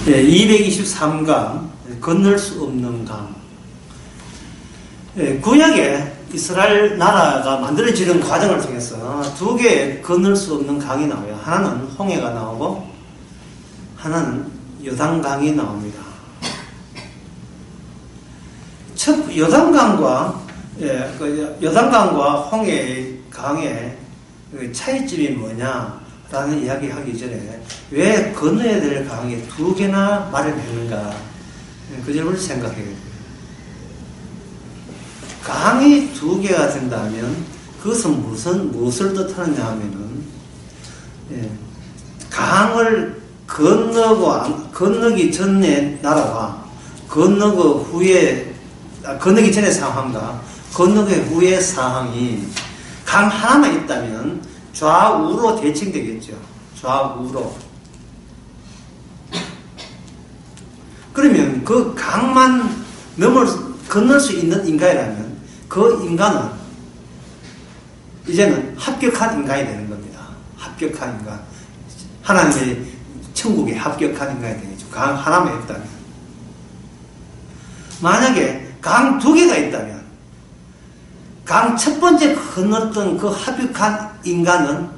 네, 223강 건널 수 없는 강. 구약에 이스라엘 나라가 만들어지는 과정을 통해서 두 개의 건널 수 없는 강이 나와요. 하나는 홍해가 나오고 하나는 요단강이 나옵니다. 요단강과 홍해 강의 차이점이 뭐냐라는 이야기하기 전에 왜 건너야 될 강이 두 개나 마련했는가, 그 점을 생각해야 돼요. 강이 두 개가 된다면 그것은 무엇을 뜻하느냐 하면은, 강을 건너기 전의 나라와 건너기 전의 상황과 건너기 후의 상황이 강 하나만 있다면 좌우로 대칭되겠죠. 좌우로. 그러면 그 강만 건널 수 있는 인간이라면 그 인간은 이제는 합격한 인간이 되는 겁니다. 합격한 인간. 하나님의 천국에 합격한 인간이 되겠죠. 강 하나만 있다면. 만약에 강 두 개가 있다면 강 첫 번째 건넜던 그 합격한 인간은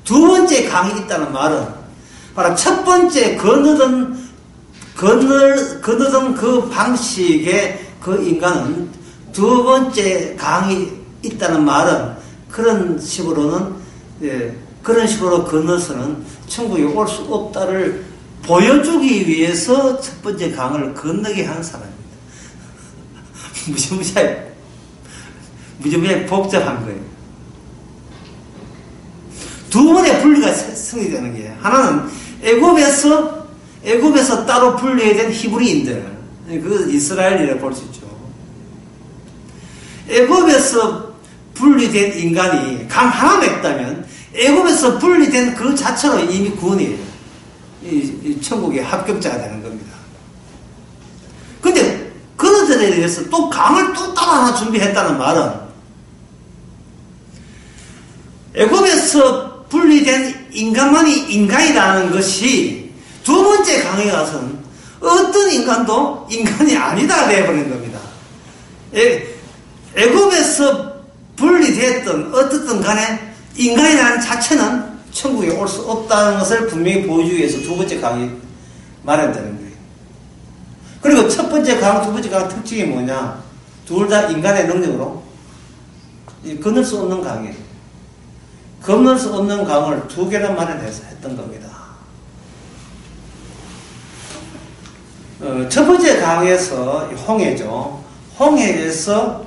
두 번째 강이 있다는 말은 바로 첫 번째 건너던 그 방식의 그 인간은 두 번째 강이 있다는 말은 그런 식으로 건너서는 천국에 올 수 없다를 보여주기 위해서 첫 번째 강을 건너게 한 사람입니다. 무지무지하게 복잡한 거예요. 두 번의 분리가 성립되는 게, 하나는 애굽에서 따로 분리된 히브리인들, 그 이스라엘이라고 볼 수 있죠. 애굽에서 분리된 인간이 강 하나만 있다면 애굽에서 분리된 그 자체로 이미 구원이에요. 이 천국의 합격자가 되는 겁니다. 근데 그들에 대해서 또 강을 또 따로 하나 준비했다는 말은 애굽에서 분리된 인간만이 인간이라는 것이 두 번째 강에 가서는 어떤 인간도 인간이 아니다 되어버린 겁니다. 애굽에서 분리됐던 어떻든 간에 인간이라는 자체는 천국에 올 수 없다는 것을 분명히 보여주기 위해서 두 번째 강이 마련되는 거예요. 그리고 첫 번째 강, 두 번째 강 특징이 뭐냐? 둘 다 인간의 능력으로 건널 수 없는 강이에요. 건널 수 없는 강을 두 개나 마련해서 했던 겁니다. 첫 번째 강에서 홍해죠. 홍해에서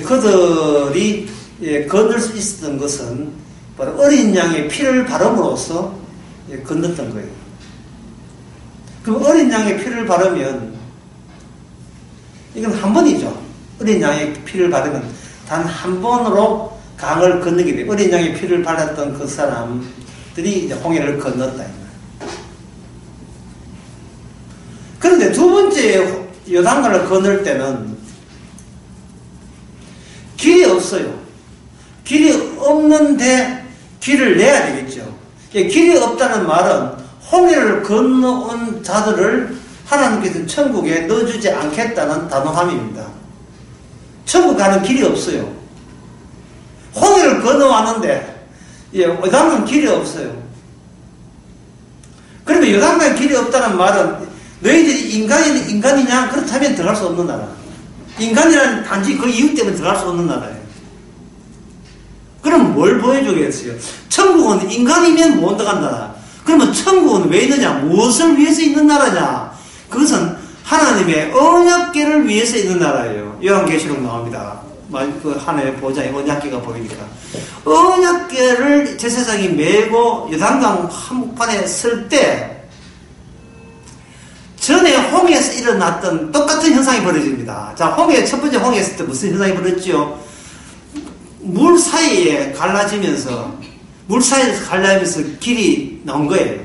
그들이 건널 수 있었던 것은 바로 어린 양의 피를 바름으로써 건넜던 거예요. 그럼 어린 양의 피를 바르면 이건 한 번이죠. 어린 양의 피를 바르면 단 한 번으로 강을 건너게 돼요. 어린 양의 피를 발랐던 그 사람들이 이제 홍해를 건넜다. 그런데 두 번째 요단강을 건널 때는 길이 없어요. 길이 없는데 길을 내야 되겠죠. 길이 없다는 말은 홍해를 건너온 자들을 하나님께서 천국에 넣어주지 않겠다는 단호함입니다. 천국 가는 길이 없어요. 홍해를 건너왔는데 요단강 길이 없어요. 그러면 요단강 길이 없다는 말은 너희들이 인간이냐? 그렇다면 들어갈 수 없는 나라. 인간이라는 단지 그 이유 때문에 들어갈 수 없는 나라예요. 그럼 뭘 보여주겠어요? 천국은 인간이면 못 들어간 나라. 그러면 천국은 왜 있느냐? 무엇을 위해서 있는 나라냐? 그것은 하나님의 언약궤를 위해서 있는 나라예요. 요한계시록 나옵니다. 그 하늘의 보좌에 언약궤가 보이니까. 언약궤를 제사장이 메고 요단강 한복판에 설 때 전에 홍해에서 일어났던 똑같은 현상이 벌어집니다. 자, 첫 번째 홍해에 있을 때 무슨 현상이 벌어졌죠? 물 사이에 갈라지면서 길이 나온 거예요.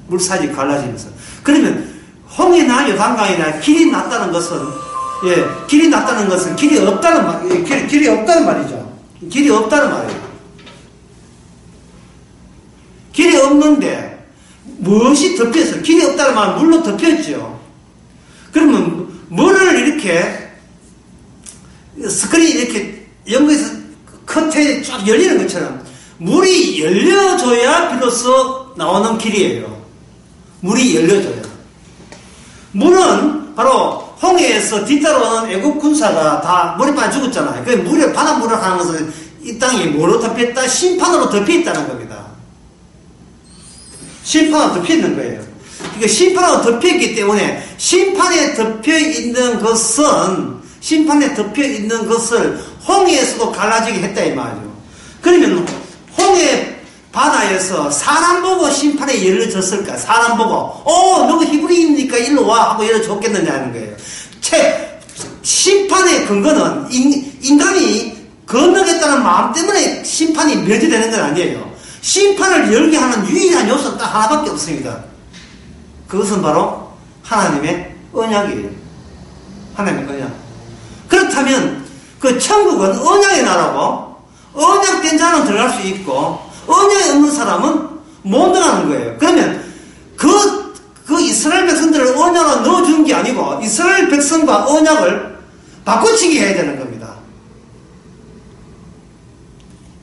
물 사이에 갈라지면서. 그러면 홍해나 요단강이나 길이 났다는 것은 길이 없다는 말이죠. 길이 없다는 말이에요. 길이 없는데 무엇이 덮여서 길이 없다는 말은 물로 덮였죠. 그러면 물을 이렇게 스크린이 이렇게 연구해서 커튼이 쫙 열리는 것처럼 물이 열려줘야 비로소 나오는 길이에요. 물이 열려줘야. 물은 바로 홍해에서 뒤따라오는 애국 군사가 다 머리판에 죽었잖아요. 그 물에 바닷물을 하는 것은 이 땅이 뭐로 덮였다? 심판으로 덮여있다는 겁니다. 심판으로 덮여있는 거예요. 그러니까 심판으로 덮여있기 때문에 심판에 덮여있는 것을 홍해에서도 갈라지게 했다 이 말이죠. 그러면 홍해 바다에서 사람 보고 심판에 열려졌을까? 사람 보고 너가 히브리인이니까 일로 와 하고 열려줬겠느냐는 거예요. 심판의 근거는 인간이 건너겠다는 마음 때문에 심판이 멸제되는 건 아니에요. 심판을 열게 하는 유일한 요소는 딱 하나밖에 없습니다. 그것은 바로 하나님의 언약이에요. 하나님의 언약. 그렇다면 그 천국은 언약의 나라고 언약된 자는 들어갈 수 있고 언약이 없는 사람은 못 들어가는 거예요. 그러면 그 이스라엘 백성들을 언약으로 넣어준 게 아니고 이스라엘 백성과 언약을 바꾸치기 해야 되는 겁니다.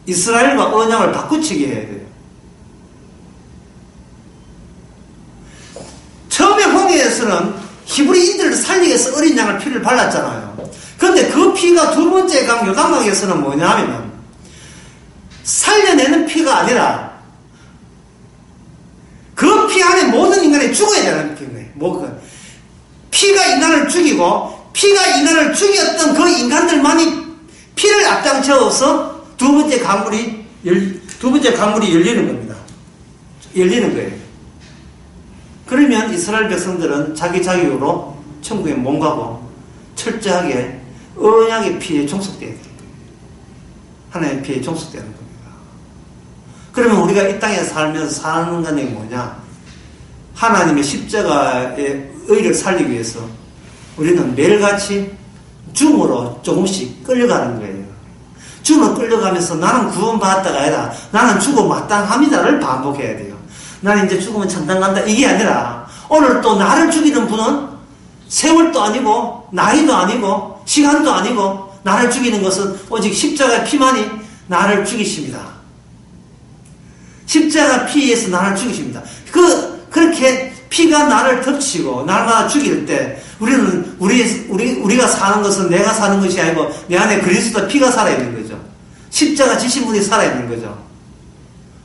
이스라엘과 언약을 바꾸치기 해야 돼요. 처음에 홍해에서는 히브리인들을 살리기 위해서 어린 양을 피를 발랐잖아요. 그런데 그 피가 두 번째 강 요단강에서는 뭐냐 하면 살려내는 피가 아니라 그 피 안에 모든 인간이 죽어야 되는 피예요. 피가 인간을 죽이고 피가 인간을 죽였던 그 인간들만이 피를 앞장서서 두 번째 강물이 열리는 겁니다. 열리는 거예요. 그러면 이스라엘 백성들은 자기 자격으로 천국에 못 가고 철저하게 언약의 피에 종속돼야 돼요. 하나님의 피에 종속되는 겁니다. 그러면 우리가 이 땅에 살면서 사는 게 뭐냐? 하나님의 십자가의 의를 살리기 위해서 우리는 매일같이 죽음으로 조금씩 끌려가는 거예요. 죽음으로 끌려가면서 나는 구원받았다가 아니라 나는 죽어 마땅합니다를 반복해야 돼요. 나는 이제 죽으면 천당 간다 이게 아니라 오늘 또 나를 죽이는 분은 세월도 아니고 나이도 아니고 시간도 아니고 나를 죽이는 것은 오직 십자가의 피만이 나를 죽이십니다. 십자가 피에서 나를 죽이십니다. 그렇게 피가 나를 덮치고 날마다 죽일 때 우리가 사는 것은 내가 사는 것이 아니고 내 안에 그리스도 피가 살아있는 거죠. 십자가 지신 분이 살아있는 거죠.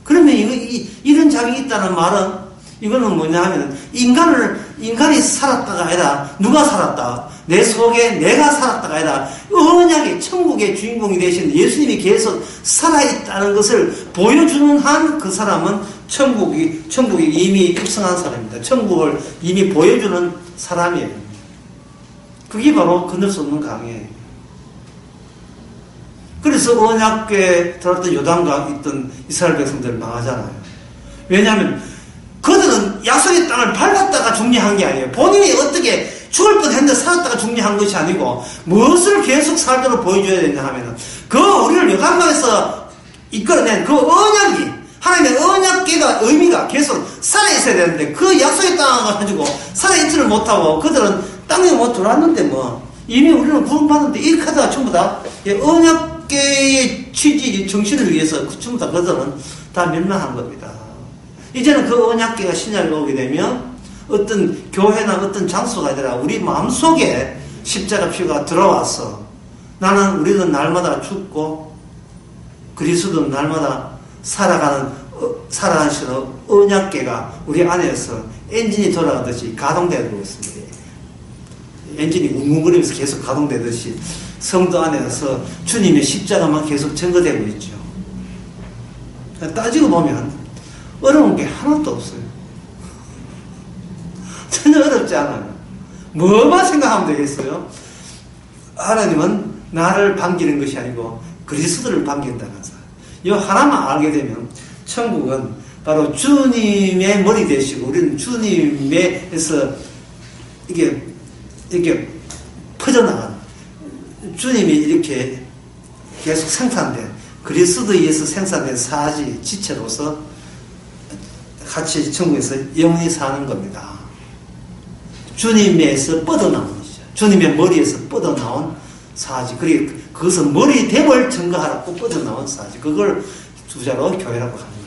그러면 이런 자격이 있다는 말은 이거는 뭐냐 하면 인간이 살았다가 아니라 누가 살았다? 내 속에 내가 살았다가 아니라 언약의 천국의 주인공이 되신 예수님이 계속 살아있다는 것을 보여주는 한 그 사람은 천국이 이미 입성한 사람입니다. 천국을 이미 보여주는 사람이에요. 그게 바로 건널 수 없는 강이에요. 그래서 언약궤에 들어왔던 요단강 있던 이스라엘 백성들 망하잖아요. 왜냐하면 그들은 약속의 땅을 밟았다가 중리한 게 아니에요. 본인이 어떻게 죽을 뻔했는데 살았다가 중리한 것이 아니고 무엇을 계속 살도록 보여줘야 되냐 하면은 우리를 요단강에서 이끌어낸 그 언약이 하나님의 언약궤가 의미가 계속 살아있어야 되는데 그 약속의 땅을 가지고 살아있지를 못하고 그들은 땅에 못 들어왔는데 이미 우리는 구원받는데 이 카드가 전부 다 언약궤의 취지 정신을 위해서 전부 다 그들은 다 멸망한 겁니다. 이제는 그 언약궤가 신약에 오게 되면 어떤 교회나 어떤 장소가 아니라 우리 마음속에 십자가 피가 들어와서 우리는 날마다 죽고 그리스도는 날마다 살아가시는 언약궤가 우리 안에서 엔진이 돌아가듯이 가동되고 있습니다. 엔진이 웅웅거리면서 계속 가동되듯이 성도 안에서 주님의 십자가만 계속 증거되고 있죠. 따지고 보면 어려운 게 하나도 없어요. 전혀 어렵지 않아요. 뭐만 생각하면 되겠어요? 하나님은 나를 반기는 것이 아니고 그리스도를 반긴다는 사람. 이 하나만 알게 되면 천국은 바로 주님의 머리 되시고 우리는 주님에서 이게 퍼져나가는 주님이 이렇게 계속 생산된 그리스도에 의해서 생산된 사지 지체로서 같이 천국에서 영원히 사는 겁니다. 주님에서 뻗어나온 것이죠. 주님의 머리에서 뻗어나온 사지. 그리고 그것은 머리 됨을 증거하라고 뻗어나온 사지. 그걸 주자로 교회라고 합니다.